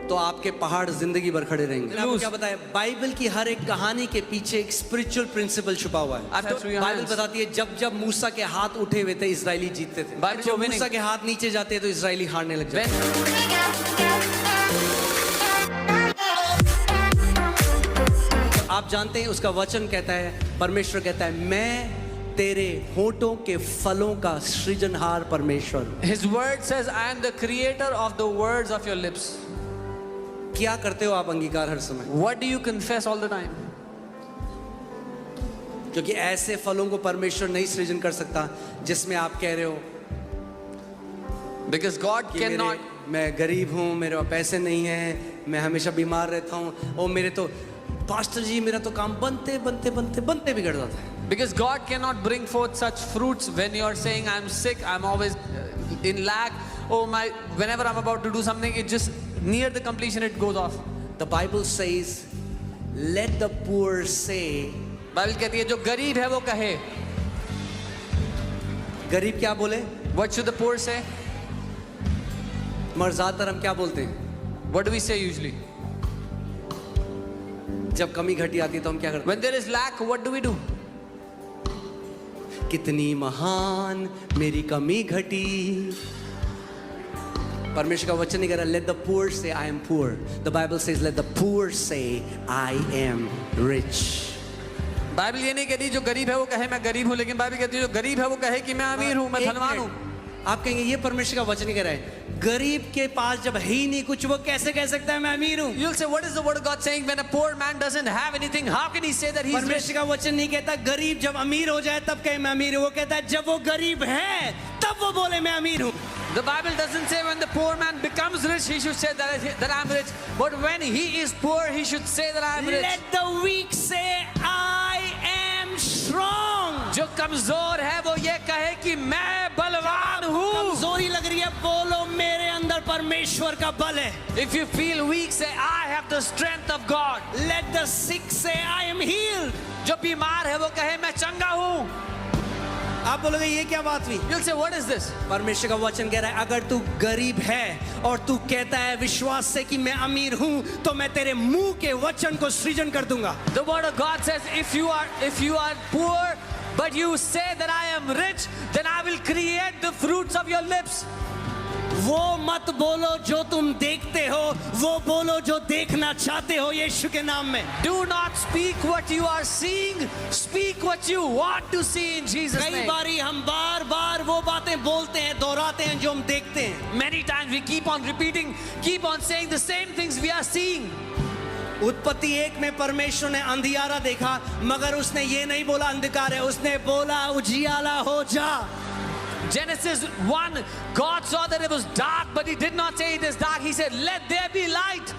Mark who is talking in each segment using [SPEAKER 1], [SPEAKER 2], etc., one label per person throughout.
[SPEAKER 1] तो आपके पहाड़ जिंदगी भर खड़े रहेंगे। आपको क्या बताया, बाइबल की हर एक कहानी के पीछे एक स्पिरिचुअल प्रिंसिपल छुपा हुआ है। बाइबल बताती है जब जब मूसा के हाथ उठे हुए थे इजरायली जीतते थे, जब मूसा के हाथ नीचे जाते तो इजरायली हारने लग जाते। आप जानते हैं उसका वचन कहता है, परमेश्वर कहता है मैं तेरे होठों के फलों का सृजनहार परमेश्वर।
[SPEAKER 2] His word says, I am the creator of the words of your lips.
[SPEAKER 1] क्या करते हो आप अंगीकार हर समय?
[SPEAKER 2] What do you confess all the time?
[SPEAKER 1] क्योंकि ऐसे फलों को परमेश्वर नहीं सृजन कर सकता जिसमें आप कह रहे हो
[SPEAKER 2] Because God cannot.
[SPEAKER 1] मैं गरीब हूँ, मेरे पास पैसे नहीं हैं, मैं हमेशा बीमार रहता हूँ, और मेरे तो पास्टर जी मेरा तो काम बनते बनते बनते बनते बिगड़ जाता है।
[SPEAKER 2] Because God cannot bring forth such fruits when you are saying I'm sick, I'm always in lack. Oh my! Whenever I'm about to do something, it just near the completion it goes off.
[SPEAKER 1] The Bible says, "Let the poor say."
[SPEAKER 2] Bible कहती है जो गरीब है वो कहे।
[SPEAKER 1] गरीब क्या बोले?
[SPEAKER 2] What should the poor say?
[SPEAKER 1] मगर ज्यादातर हम क्या बोलते हैं?
[SPEAKER 2] What do we say usually?
[SPEAKER 1] जब कमी घटी आती है तो हम क्या करते हैं?
[SPEAKER 2] When there is lack, what do we do?
[SPEAKER 1] कितनी महान मेरी कमी घटी। परमेश्वर का वचन नहीं कह रहा let the poor say I am poor. The Bible says let the poor say I am rich.
[SPEAKER 2] Bible ये नहीं कहती जो गरीब है वो कहे मैं गरीब हूँ, लेकिन बाइबल कहती है जो गरीब है वो कहे कि मैं अमीर हूँ, मैं धनवान हूँ।
[SPEAKER 1] आप कहेंगे ये परमेश्वर का वचन नहीं कह रहा है, गरीब के पास जब है ही नहीं कुछ वो कैसे कह सकता है मैं अमीर हूँ?
[SPEAKER 2] You'll say what is the word of God saying when a poor man doesn't have anything? How can he say that he's rich?
[SPEAKER 1] परमेश्वर का वचन नहीं कहता गरीब जब अमीर हो जाए तब कहे मैं अमीर हूँ, वो कहता है जब वो गरीब है तब वो बोले मैं अमीर हूँ।
[SPEAKER 2] The Bible doesn't say when the poor man becomes rich he should say that I'm rich, but when he is poor he should say that I'm rich.
[SPEAKER 1] Let the weak say I am strong.
[SPEAKER 2] जो कमजोर है वो ये कहे कि मैं बलवान हूँ।
[SPEAKER 1] कमजोरी लग रही है बोलो मेरे अंदर परमेश्वर का बल है।
[SPEAKER 2] If you feel weak say I have the strength of God.
[SPEAKER 1] Let the sick say I am healed.
[SPEAKER 2] जो बीमार है वो कहे मैं चंगा हूँ।
[SPEAKER 1] आप बोलोगे ये क्या बात हुई?
[SPEAKER 2] You'll say what is this?
[SPEAKER 1] परमेश्वर का वचन कह रहा है अगर तू गरीब है और तू कहता है विश्वास से कि मैं अमीर हूँ तो मैं तेरे मुंह के वचन को सृजन कर दूंगा।
[SPEAKER 2] The word of God says if you are poor but you say that I am rich, then I will create the fruits of your lips.
[SPEAKER 1] वो मत बोलो जो तुम देखते हो, वो बोलो जो देखना चाहते हो यीशु के नाम में।
[SPEAKER 2] Do not speak what you are seeing, speak what you want to see in Jesus' name.
[SPEAKER 1] कई बारी हम बार-बार वो बातें बोलते हैं, दोहराते हैं जो हम देखते हैं।
[SPEAKER 2] Many times we keep on repeating, keep on saying the same things we are seeing.
[SPEAKER 1] उत्पत्ति 1 में परमेश्वर ने अंधियारा देखा, मगर उसने ये नहीं बोला अंधकार है, उसने बोला उजियाला हो जा।
[SPEAKER 2] Genesis 1, God saw that it was dark, but he did not say it is dark. He said, let there be light.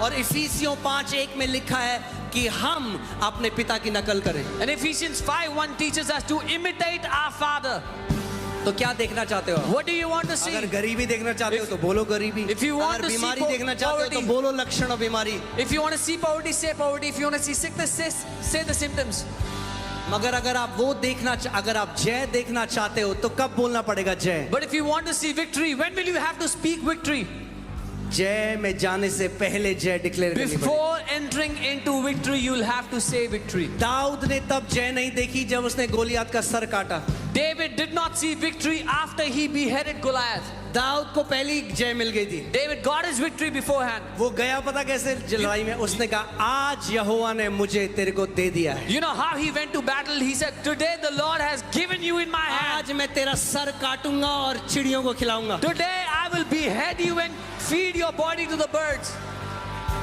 [SPEAKER 1] और इफिसियों 5:1 में लिखा है कि हम अपने पिता की नकल करें।
[SPEAKER 2] And Ephesians 5:1 teaches us to imitate our Father.
[SPEAKER 1] तो क्या देखना चाहते हो?
[SPEAKER 2] What do you want to see?
[SPEAKER 1] अगर गरीबी देखना चाहते हो तो बोलो गरीबी।
[SPEAKER 2] If you want
[SPEAKER 1] अगर
[SPEAKER 2] to see
[SPEAKER 1] बीमारी देखना चाहते हो तो बोलो लक्षण और बीमारी।
[SPEAKER 2] If you want to see poverty, say poverty. If you want to see sickness, say the symptoms.
[SPEAKER 1] मगर अगर आप जय देखना चाहते हो तो कब बोलना पड़ेगा जय?
[SPEAKER 2] But if you want to see victory, when will you have to speak victory?
[SPEAKER 1] जय में जाने से पहले जय डिक्लेयर करनी पड़ेगी।
[SPEAKER 2] Before entering into victory, you'll have to say victory.
[SPEAKER 1] Dawood ने तब जय नहीं देखी जब उसने गोलियत का सर काटा।
[SPEAKER 2] David did not see victory after he beheaded Goliath.
[SPEAKER 1] Dawood को पहली जय मिल गई थी।
[SPEAKER 2] David got his victory beforehand.
[SPEAKER 1] वो गया पता कैसे लड़ाई में? उसने कहा आज यहोवा ने मुझे तेरे को दे दिया है।
[SPEAKER 2] You know how he went to battle? He said, "Today the Lord has given you in my hand.
[SPEAKER 1] आज मैं तेरा सर काटूंगा और चिड़ियों को खिलाऊंगा।
[SPEAKER 2] Today I will behead you and feed your body to the birds."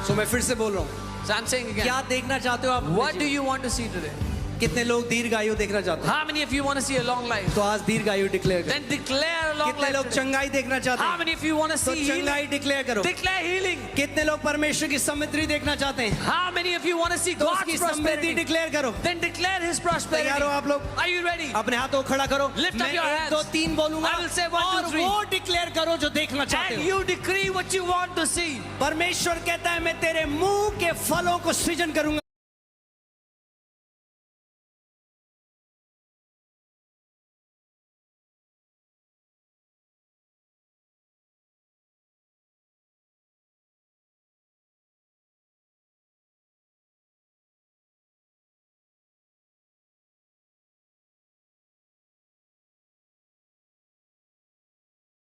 [SPEAKER 1] So मैं फिर से बोल रहा हूँ।
[SPEAKER 2] So I'm saying again.
[SPEAKER 1] क्या देखना चाहते हो आप?
[SPEAKER 2] What do you want to see today?
[SPEAKER 1] कितने लोग दीर्घायु देखना चाहते हो?
[SPEAKER 2] How many of you want to see a long life?
[SPEAKER 1] तो आज दीर्घायु डिक्लेयर करो।
[SPEAKER 2] Then declare a long
[SPEAKER 1] कितने
[SPEAKER 2] life
[SPEAKER 1] लोग
[SPEAKER 2] today.
[SPEAKER 1] चंगाई देखना चाहते
[SPEAKER 2] How
[SPEAKER 1] हैं?
[SPEAKER 2] many of you want to
[SPEAKER 1] तो
[SPEAKER 2] see healing?
[SPEAKER 1] चंगाई डिक्लेयर करो।
[SPEAKER 2] Declare healing.
[SPEAKER 1] कितने लोग परमेश्वर की समृद्धि देखना चाहते हैं?
[SPEAKER 2] How many of you want to see
[SPEAKER 1] तो
[SPEAKER 2] God's
[SPEAKER 1] उसकी समृद्धि
[SPEAKER 2] prosperity?
[SPEAKER 1] डिक्लेयर करो।
[SPEAKER 2] Then declare His prosperity.
[SPEAKER 1] तैयार हो आप लोग?
[SPEAKER 2] Are you ready?
[SPEAKER 1] अपने हाथों को खड़ा करो।
[SPEAKER 2] Lift up
[SPEAKER 1] मैं
[SPEAKER 2] your
[SPEAKER 1] 1
[SPEAKER 2] hands.
[SPEAKER 1] 2 3 बोलूंगा
[SPEAKER 2] I will say 1 2
[SPEAKER 1] और
[SPEAKER 2] 3.
[SPEAKER 1] वो डिक्लेयर करो जो देखना चाहते
[SPEAKER 2] And
[SPEAKER 1] हो।
[SPEAKER 2] you decree what you want to see.
[SPEAKER 1] परमेश्वर कहता है मैं तेरे मुंह के फलों को सृजन करूंगा।